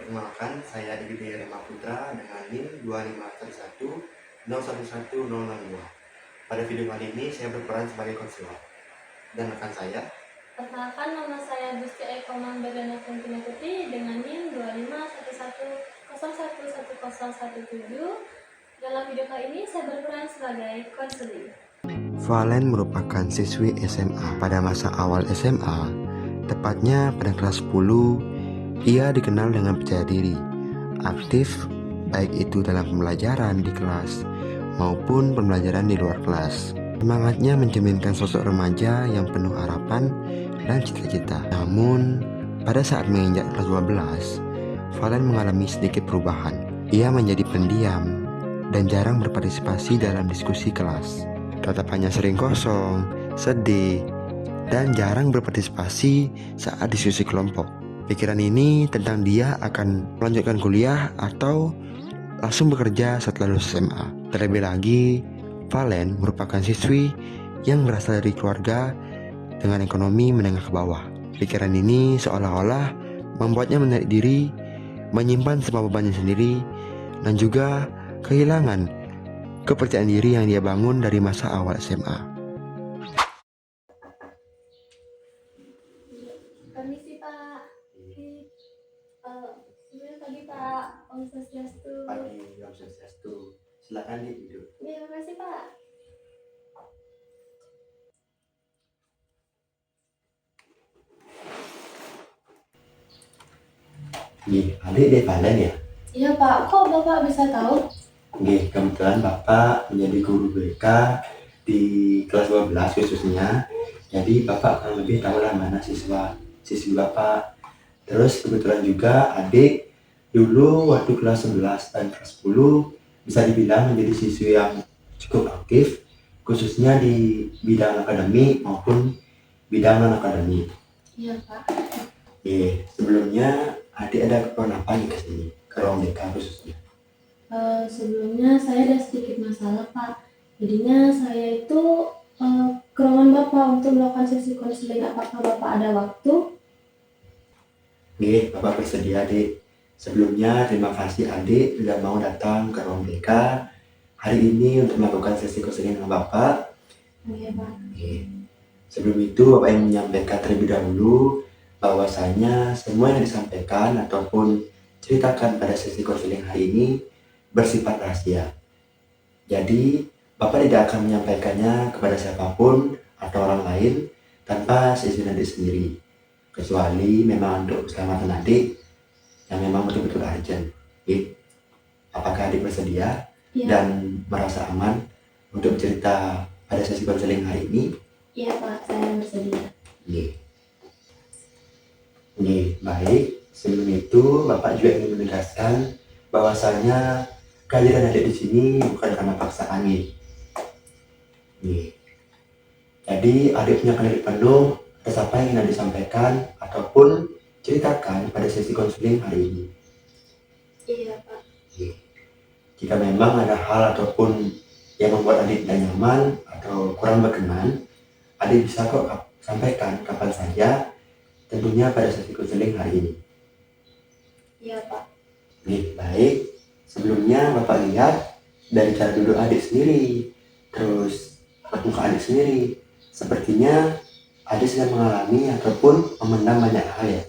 Perkenalkan, saya Ibnu Rema Putra dengan NIM 251101162. Pada video kali ini saya berperan sebagai konselor dan rekan saya. Perkenalkan, nama saya Gusti Eko Manggana Putri dengan NIM 251111017. Dalam video kali ini saya berperan sebagai konseling. Valen merupakan siswi SMA. Pada masa awal SMA, tepatnya pada kelas 10, ia dikenal dengan percaya diri, aktif, baik itu dalam pembelajaran di kelas maupun pembelajaran di luar kelas. Semangatnya mencerminkan sosok remaja yang penuh harapan dan cita-cita. Namun, pada saat menginjak kelas 12, Valen mengalami sedikit perubahan. Ia menjadi pendiam dan jarang berpartisipasi dalam diskusi kelas. Tatapannya sering kosong, sedih, dan jarang berpartisipasi saat diskusi kelompok. Pikiran ini tentang dia akan melanjutkan kuliah atau langsung bekerja setelah lulus SMA. Terlebih lagi, Valen merupakan siswi yang berasal dari keluarga dengan ekonomi menengah ke bawah. Pikiran ini seolah-olah membuatnya menarik diri, menyimpan semua bebannya sendiri, dan juga kehilangan kepercayaan diri yang dia bangun dari masa awal SMA. Permisi Pak. Selamat pagi Pak. Om Swastiastu. Pagi, Om Swastiastu. Silakan duduk. Terima kasih Pak. Adik deh Valen ya? Iya Pak, kok Bapak bisa tahu? Kebetulan Bapak menjadi guru BK di kelas 12 khususnya. Jadi Bapak akan lebih tahu lah mana siswi Bapak. Terus kebetulan juga adik dulu waktu kelas 11 dan kelas 10 bisa dibilang menjadi siswi yang cukup aktif, khususnya di bidang akademik maupun bidang non-akademik. Iya Pak. Sebelumnya adik ada keperluan apa nih ke sini, ke ruang BK khususnya? Sebelumnya saya ada sedikit masalah Pak. Jadinya saya itu ke ruangan Bapak untuk melakukan sesi konseling. Apakah Bapak ada waktu? Bapak bersedia adik. Sebelumnya terima kasih adik sudah mau datang ke ruang BK hari ini untuk melakukan sesi konseling dengan Bapak. Iya Pak. Sebelum itu Bapak yang menyampaikan terlebih dahulu bahwasanya semua yang disampaikan ataupun ceritakan pada sesi konseling hari ini bersifat rahasia. Jadi Bapak tidak akan menyampaikannya kepada siapapun atau orang lain tanpa seizin adik sendiri, kecuali memang untuk keselamatan adik yang memang betul-betul urgent. Apakah adik bersedia dan merasa aman untuk cerita pada sesi konseling hari ini? Iya Pak, saya bersedia. Baik. Sebelum itu Bapak juga ingin menegaskan bahwasanya kehadiran adik di sini bukan karena paksaan Jadi adik punya kredit penuh atas apa yang ingin adik sampaikan ataupun ceritakan pada sesi konseling hari ini. Iya Pak. Jika memang ada hal ataupun yang membuat adik tidak nyaman atau kurang berkenan, adik bisa kok sampaikan kapan saja, tentunya pada sesi konseling hari ini. Iya Pak. Baik. Sebelumnya Bapak lihat dari cara duduk adik sendiri, terus muka adik sendiri, sepertinya adik sedang mengalami ataupun memendam banyak hal ya.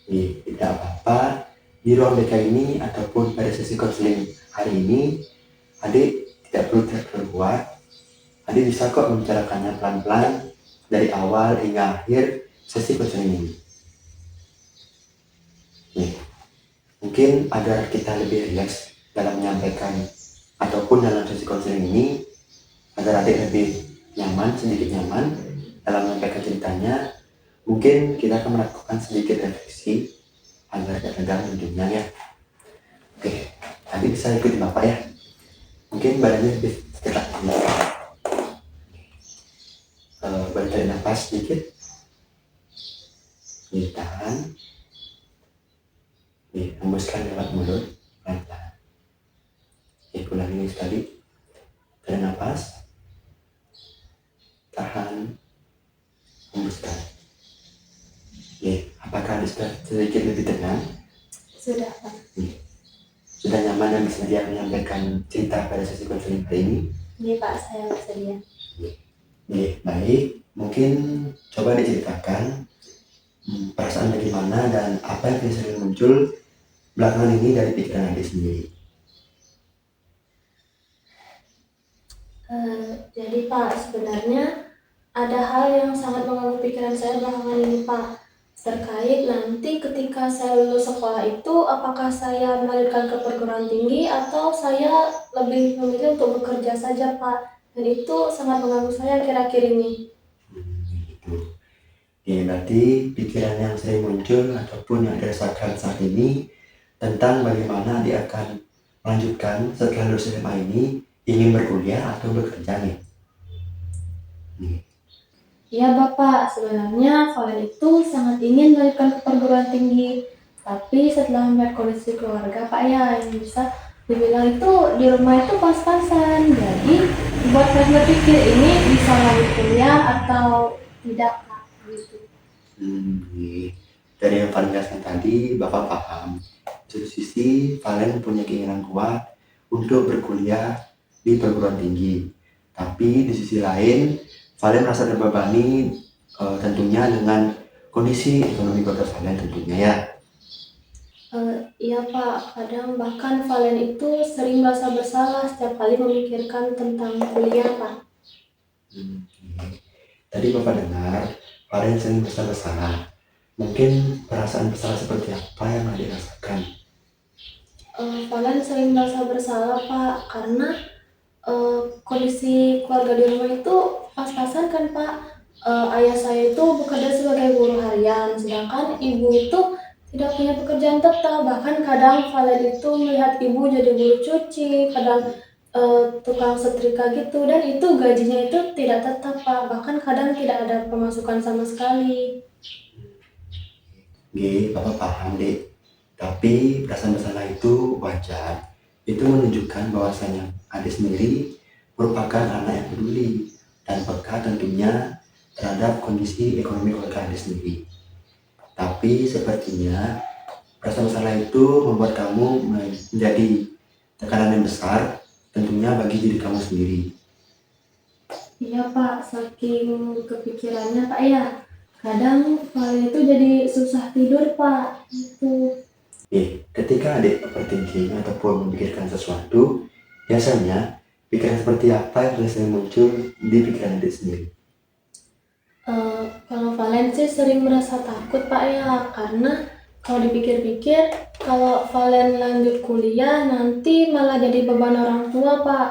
Tidak apa-apa. Di ruang BK ini ataupun pada sesi konseling hari ini, adik tidak perlu terkeluar. Adik bisa kok membicarakannya pelan-pelan dari awal hingga akhir sesi konseling ini. Mungkin agar kita lebih rileks dalam menyampaikan ataupun dalam sesi konseling ini, agar adik lebih nyaman, sedikit nyaman dalam menyampaikan ceritanya, mungkin kita akan melakukan sedikit refleksi agar tidak tegang tentunya ya. Adik bisa ikuti Bapak ya. Mungkin badannya lebih tegak. Tarik nafas sedikit. Tahan. Hembuskan lewat mulut pelan-pelan. Ulang ini sekali. Tarik nafas. Tahan. Hembuskan. Apakah adik sudah sedikit lebih tenang? Sudah Pak. Sudah nyaman dan bersedia menyampaikan cerita pada sesi konseling hari ini? Ini Pak, saya bersedia. Baik. Mungkin coba diceritakan perasaan bagaimana dan apa yang sering muncul belakangan ini dari pikiran adik sendiri. Jadi Pak, sebenarnya ada hal yang sangat mengganggu pikiran saya belakangan ini Pak. Terkait nanti ketika saya lulus sekolah itu, apakah saya melanjutkan ke perguruan tinggi atau saya lebih memilih untuk bekerja saja Pak. Dan itu sangat mengganggu saya akhir-akhir ini. Gitu. Ya, berarti pikiran yang sering muncul ataupun yang dirasakan saat ini tentang bagaimana dia akan melanjutkan setelah lulus SMA ini, ingin berkuliah atau bekerja nih. Iya Bapak, sebenarnya Valen itu sangat ingin melanjutkan ke perguruan tinggi. Tapi setelah melihat kondisi keluarga Pak ya, yang bisa dibilang itu di rumah itu pas-pasan. Jadi buat saya berpikir ini bisa lanjut kuliah atau tidak Pak, gitu. Dari yang Valen jelaskan tadi, Bapak paham. Di satu sisi, Valen punya keinginan kuat untuk berkuliah di perguruan tinggi. Tapi di sisi lain, Valen merasa terbebani tentunya dengan kondisi ekonomi keluarga Valen tentunya ya. Iya Pak, kadang bahkan Valen itu sering merasa bersalah setiap kali memikirkan tentang kuliah Pak. Tadi Bapak dengar, Valen sering merasa bersalah. Mungkin perasaan bersalah seperti apa yang adik rasakan? Valen sering merasa bersalah Pak, karena kondisi keluarga di rumah itu pas-pasan kan Pak. Ayah saya itu bekerja sebagai buruh harian, sedangkan ibu itu tidak punya pekerjaan tetap. Bahkan kadang Valen itu melihat ibu jadi buruh cuci, kadang tukang setrika gitu, dan itu gajinya itu tidak tetap Pak. Bahkan kadang tidak ada pemasukan sama sekali. Bapak paham dek. Tapi perasaan bersalah itu wajar. Itu menunjukkan bahwasanya adik sendiri merupakan anak yang peduli dan peka tentunya terhadap kondisi ekonomi keluarga adik sendiri. Tapi sepertinya perasaan bersalah itu membuat kamu menjadi tekanan yang besar tentunya bagi diri kamu sendiri. Iya Pak, saking kepikirannya Pak ya. Kadang Valen itu jadi susah tidur Pak. Itu. Ketika adik overthinking ataupun memikirkan sesuatu, biasanya pikiran seperti apa yang sering muncul di pikiran adik sendiri? Kalau Valen sih sering merasa takut Pak ya, karena kalau dipikir-pikir, kalau Valen lanjut kuliah nanti malah jadi beban orang tua Pak.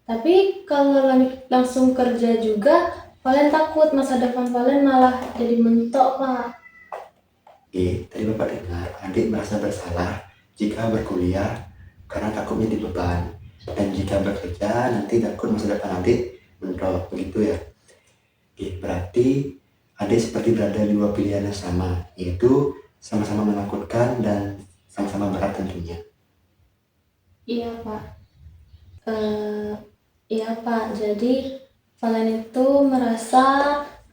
Tapi kalau lanjut langsung kerja juga, Valen takut masa depan Valen malah jadi mentok Pak. Tadi Bapak dengar adik merasa bersalah jika berkuliah karena takutnya dibeban, dan jika bekerja nanti takut masa depan adik mentok, begitu ya. Berarti adik seperti berada di dua pilihan yang sama, yaitu sama-sama menakutkan dan sama-sama berat tentunya. Iya Pak. Iya Pak, jadi Valen itu merasa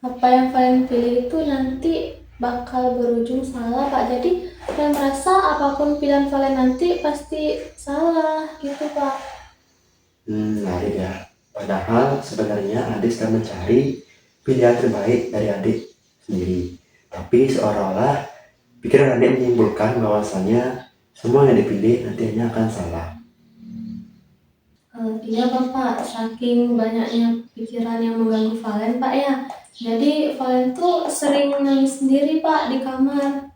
apa yang Valen pilih itu nanti bakal berujung salah Pak. Jadi Valen merasa apapun pilihan Valen nanti pasti salah gitu Pak. Menarik ya. Padahal sebenarnya adik sedang mencari pilihan terbaik dari adik sendiri. Tapi seolah-olah pikiran adik menyimpulkan bahwasanya semua yang dipilih nantinya akan salah. Iya Bapak, saking banyaknya pikiran yang mengganggu Valen Pak ya. Jadi Valen tuh sering nangis sendiri Pak di kamar.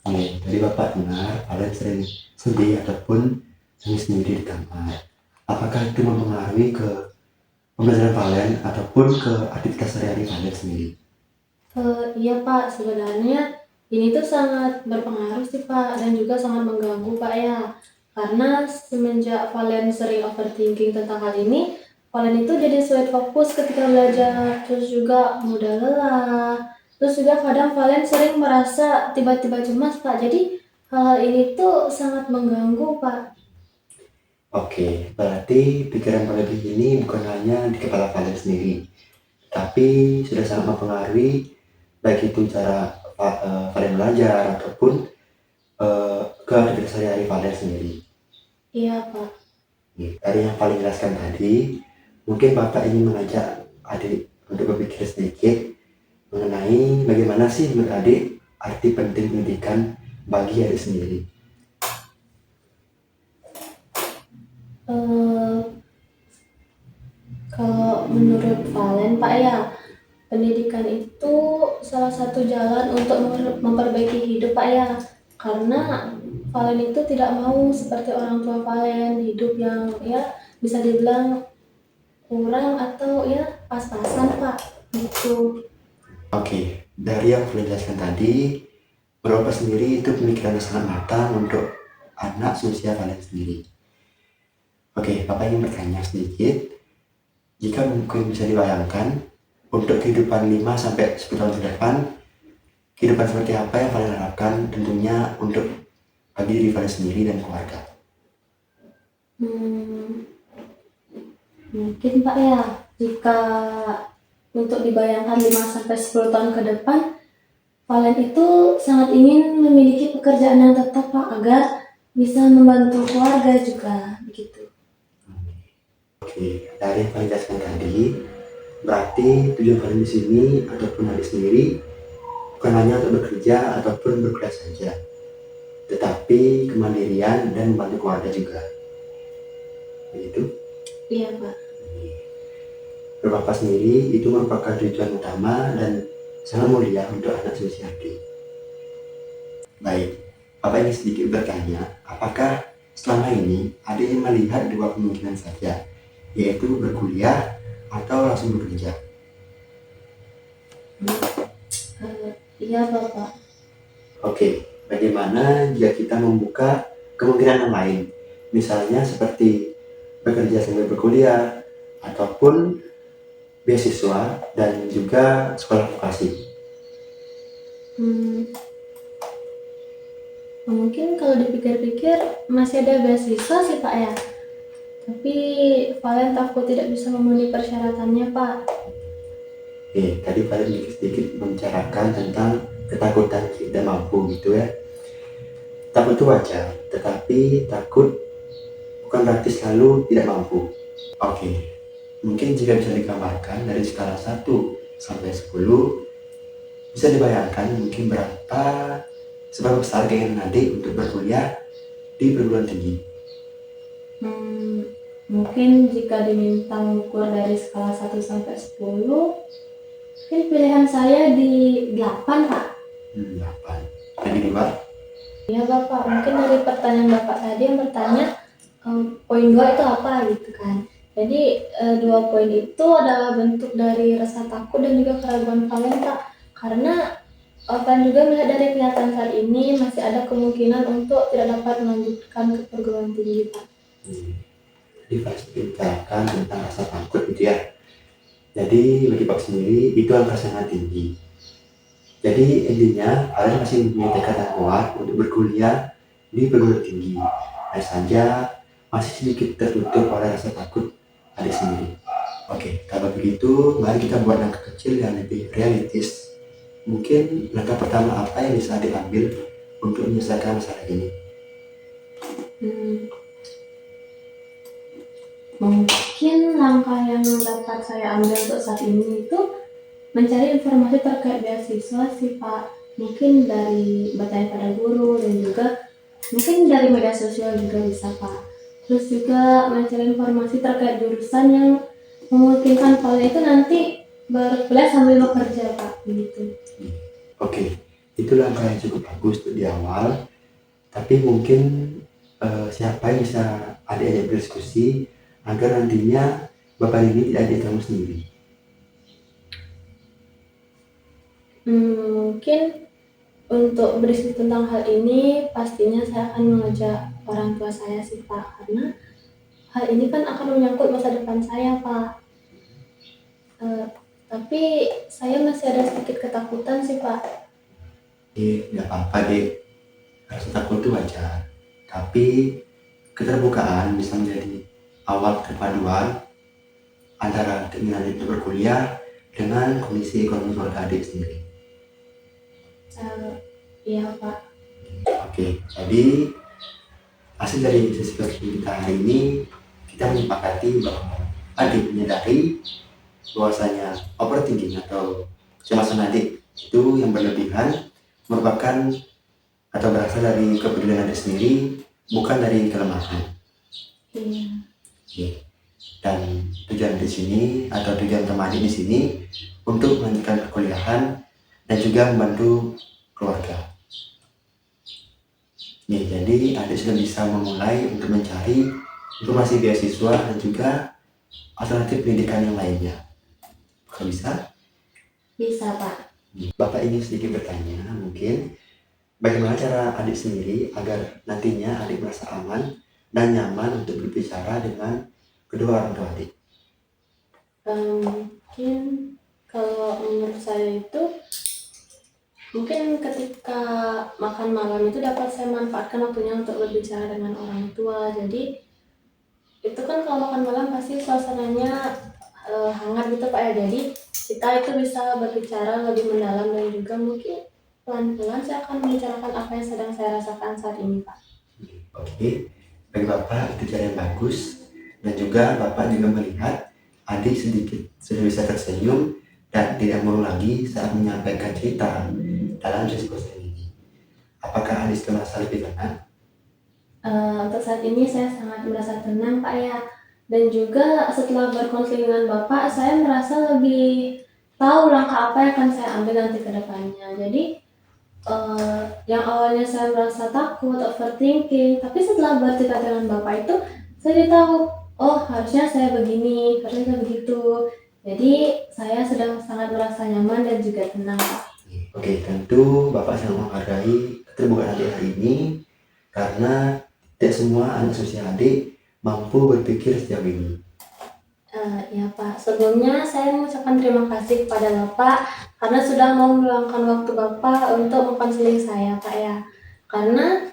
Tadi Bapak dengar Valen sering sedih ataupun nangis sendiri di kamar. Apakah itu mempengaruhi ke pembelajaran Valen ataupun ke aktivitas sehari-hari Valen sendiri? Iya Pak, sebenarnya ini tuh sangat berpengaruh sih Pak, dan juga sangat mengganggu Pak ya. Karena semenjak Valen sering overthinking tentang hal ini, Valen itu jadi sulit fokus ketika belajar, terus juga mudah lelah, terus juga kadang Valen sering merasa tiba-tiba cemas Pak. Jadi hal-hal ini tuh sangat mengganggu Pak. Oke, berarti pikiran berlebih ini bukan hanya di kepala Valen sendiri, tapi sudah sangat mempengaruhi baik itu cara Valen belajar ataupun ke aktivitas sehari-hari Valen sendiri. Iya, Pak. Dari yang paling jelaskan tadi, mungkin Bapak ingin mengajak adik untuk berpikir sedikit mengenai bagaimana sih menurut adik arti penting pendidikan bagi adik sendiri. Eh, Kalau menurut Valen, Pak ya, pendidikan itu salah satu jalan untuk memperbaiki hidup, Pak ya. Karena Valen itu tidak mau seperti orang tua Valen, hidup yang ya bisa dibilang kurang atau ya pas-pasan, Pak. Gitu. Oke, dari yang sudah dijelaskan tadi, Bapak sendiri itu pemikiran yang sangat matang untuk anak seusia Valen sendiri. Oke, Bapak ingin bertanya sedikit, jika mungkin bisa dibayangkan untuk kehidupan 5-10 tahun ke depan, kehidupan seperti apa yang Valen harapkan tentunya untuk bagi diri Valen sendiri dan keluarga. Mungkin Pak ya, jika untuk dibayangkan 5-10 tahun ke depan, Valen itu sangat ingin memiliki pekerjaan yang tetap Pak, agar bisa membantu keluarga juga begitu. Oke, dari yang Valen jelaskan tadi, berarti tujuan Valen di sini ataupun adik sendiri bukan hanya untuk bekerja ataupun berkuliah saja, tetapi kemandirian dan membantu keluarga juga. Begitu? Iya Pak. Bapak sendiri itu merupakan tujuan utama dan sangat mulia untuk anak seusia adik. Baik, Bapak ingin sedikit bertanya, apakah selama ini adik melihat dua kemungkinan saja, yaitu berkuliah atau langsung bekerja? Iya Bapak. Oke, bagaimana jika kita membuka kemungkinan yang lain, misalnya seperti bekerja sambil berkuliah ataupun beasiswa dan juga sekolah vokasi. Mungkin kalau dipikir-pikir masih ada beasiswa sih Pak ya. Tapi Valen takut tidak bisa memenuhi persyaratannya Pak. Oke, tadi Valen sedikit membicarakan tentang ketakutan tidak mampu gitu ya. Takut itu wajar, tetapi takut bukan berarti selalu tidak mampu. Oke. Mungkin jika bisa digambarkan dari skala 1 sampai 10, bisa dibayangkan mungkin seberapa besar keinginan adik untuk berkuliah di perguruan tinggi. Mungkin jika diminta mengukur dari skala 1 sampai 10, mungkin pilihan saya di 8 Pak. 8. Dan di 2? Iya Bapak, mungkin dari pertanyaan Bapak tadi yang bertanya poin 2 itu apa gitu kan. Jadi 2 poin itu adalah bentuk dari rasa takut dan juga keraguan Valen Pak. Karena Valen juga melihat dari kenyataan saat ini masih ada kemungkinan untuk tidak dapat melanjutkan ke perguruan tinggi Pak. Jadi pasti bicarakan tentang rasa takut gitu ya. Jadi bagi Pak sendiri itu angka sangat tinggi. Jadi intinya kalian masih mempunyai tekad yang kuat untuk berkuliah di perguruan tinggi. Hanya saja masih sedikit tertutup oleh rasa takut adik sendiri. Oke, kalau begitu mari kita buat langkah kecil yang lebih realistis. Mungkin langkah pertama apa yang bisa diambil untuk menyelesaikan masalah ini? Mungkin langkah yang dapat saya ambil untuk saat ini itu mencari informasi terkait beasiswa sih Pak. Mungkin dari bertanya pada guru dan juga mungkin dari media sosial juga bisa Pak. Terus juga mencari informasi terkait jurusan yang memungkinkan Valen itu nanti berkuliah sambil bekerja Pak, begitu. Oke, itu langkah yang cukup bagus untuk di awal. Tapi mungkin siapa yang bisa adik-adik berdiskusi agar nantinya Bapak ini tidak adik kamu sendiri? Mungkin untuk berdiskusi tentang hal ini pastinya saya akan mengajak orang tua saya sih Pak, karena hal ini kan akan menyangkut masa depan saya Pak. Tapi saya masih ada sedikit ketakutan sih Pak. Nggak apa-apa dek, rasa takut itu wajar. Tapi keterbukaan bisa menjadi awal perpaduan antara keinginan adik berkuliah dengan kondisi ekonomi keluarga adik sendiri. Eh, iya Pak. Oke, jadi hasil dari sesi coaching kita hari ini, kita menyepakati bahwa adik menyadari bahwasanya overthinking atau kecemasan adik itu yang berlebihan merupakan atau berasal dari kepedulian adik sendiri, bukan dari kelemahan. Iya. Oke. Dan tujuan di sini atau tujuan teman adik di sini untuk melanjutkan perkuliahan dan juga membantu keluarga. Nih, jadi adik sudah bisa memulai untuk mencari informasi beasiswa dan juga alternatif pendidikan yang lainnya. Apakah bisa? Bisa Pak. Bapak ingin sedikit bertanya, mungkin bagaimana cara adik sendiri agar nantinya adik merasa aman dan nyaman untuk berbicara dengan kedua orang tua adik? Mungkin kalau menurut saya itu mungkin ketika makan malam itu dapat saya manfaatkan waktunya untuk berbicara dengan orang tua. Jadi itu kan kalau makan malam pasti suasananya hangat gitu Pak ya. Jadi kita itu bisa berbicara lebih mendalam dan juga mungkin pelan-pelan saya akan membicarakan apa yang sedang saya rasakan saat ini Pak. Oke, bagi Bapak itu cara yang bagus, dan juga Bapak juga melihat adik sedikit sudah bisa tersenyum dan tidak malu lagi saat menyampaikan cerita dalam sesi coaching ini. Apakah adik sudah merasa lebih tenang? Untuk saat ini saya sangat merasa tenang Pak ya, dan juga setelah berkonseling dengan Bapak saya merasa lebih tahu langkah apa yang akan saya ambil nanti ke depannya. Jadi yang awalnya saya merasa takut, overthinking, tapi setelah bercerita dengan Bapak itu saya jadi tahu, oh harusnya saya begini, harusnya saya begitu. Jadi saya sedang sangat merasa nyaman dan juga tenang Pak. Oke, tentu Bapak sangat menghargai keterbukaan adik hari ini karena tidak semua anak usia adik mampu berpikir sejauh ini. Ya Pak, sebelumnya saya mengucapkan terima kasih kepada Bapak karena sudah mau meluangkan waktu Bapak untuk mengkonseling saya Pak ya. Karena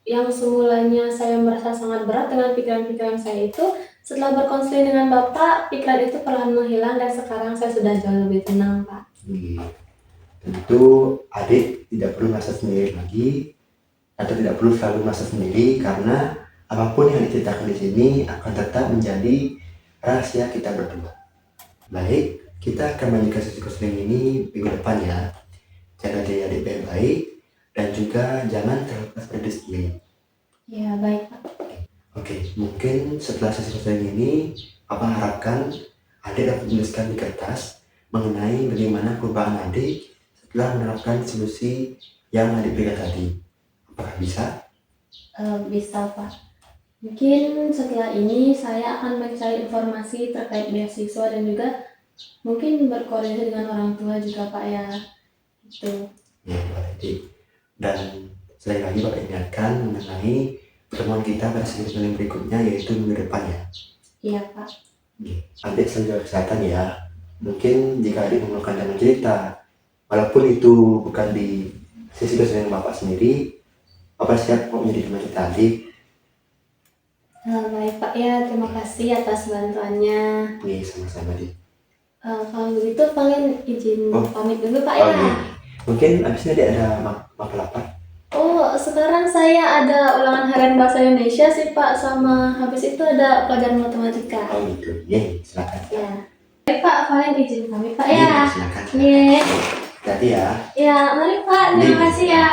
yang semulanya saya merasa sangat berat dengan pikiran-pikiran saya itu, setelah berkonseling dengan Bapak, pikiran itu perlahan menghilang dan sekarang saya sudah jauh lebih tenang Pak. Tentu adik tidak perlu merasa sendiri lagi atau tidak perlu selalu merasa sendiri karena apapun yang diceritakan di sini akan tetap menjadi rahasia kita berdua. Baik, kita akan melanjutkan sesi counseling ini minggu depan ya. Jaga diri adik baik-baik dan juga jangan terlepas dari disiplin. Ya baik Pak. Oke, mungkin setelah sesi counseling ini, Papa harapkan adik dapat menuliskan di kertas mengenai bagaimana perubahan adik setelah menerapkan solusi yang adik berikan tadi. Apakah bisa? Bisa Pak. Mungkin setelah ini saya akan mencari informasi terkait beasiswa dan juga mungkin berkoordinasi dengan orang tua juga Pak ya. Gitu. Ya, Pak Adik. Dan sekali lagi Bapak ingatkan mengenai pertemuan kita pada sesi counseling berikutnya yaitu minggu depan ya. Iya Pak. Adik selalu jaga kesehatan ya. Mungkin jika adik memerlukan teman cerita, walaupun itu bukan di sesi counseling Bapak sendiri, Bapak siap kok menjadi teman cerita adik. Baik Pak ya, terima kasih atas bantuannya. Nih, sama-sama Dik. Kalau begitu paling izin Oh. pamit dulu Pak ya. iya. Mungkin abisnya dia ada mapel apa? Oh, sekarang saya ada ulangan harian bahasa Indonesia sih Pak, sama habis itu ada pelajaran matematika. Oh gitu, ya silakan. Ya. Baik Pak, paling izin pamit Pak Iya, ya. silakan. Iya. Hati ya. Ya, mari Pak, terima kasih ya.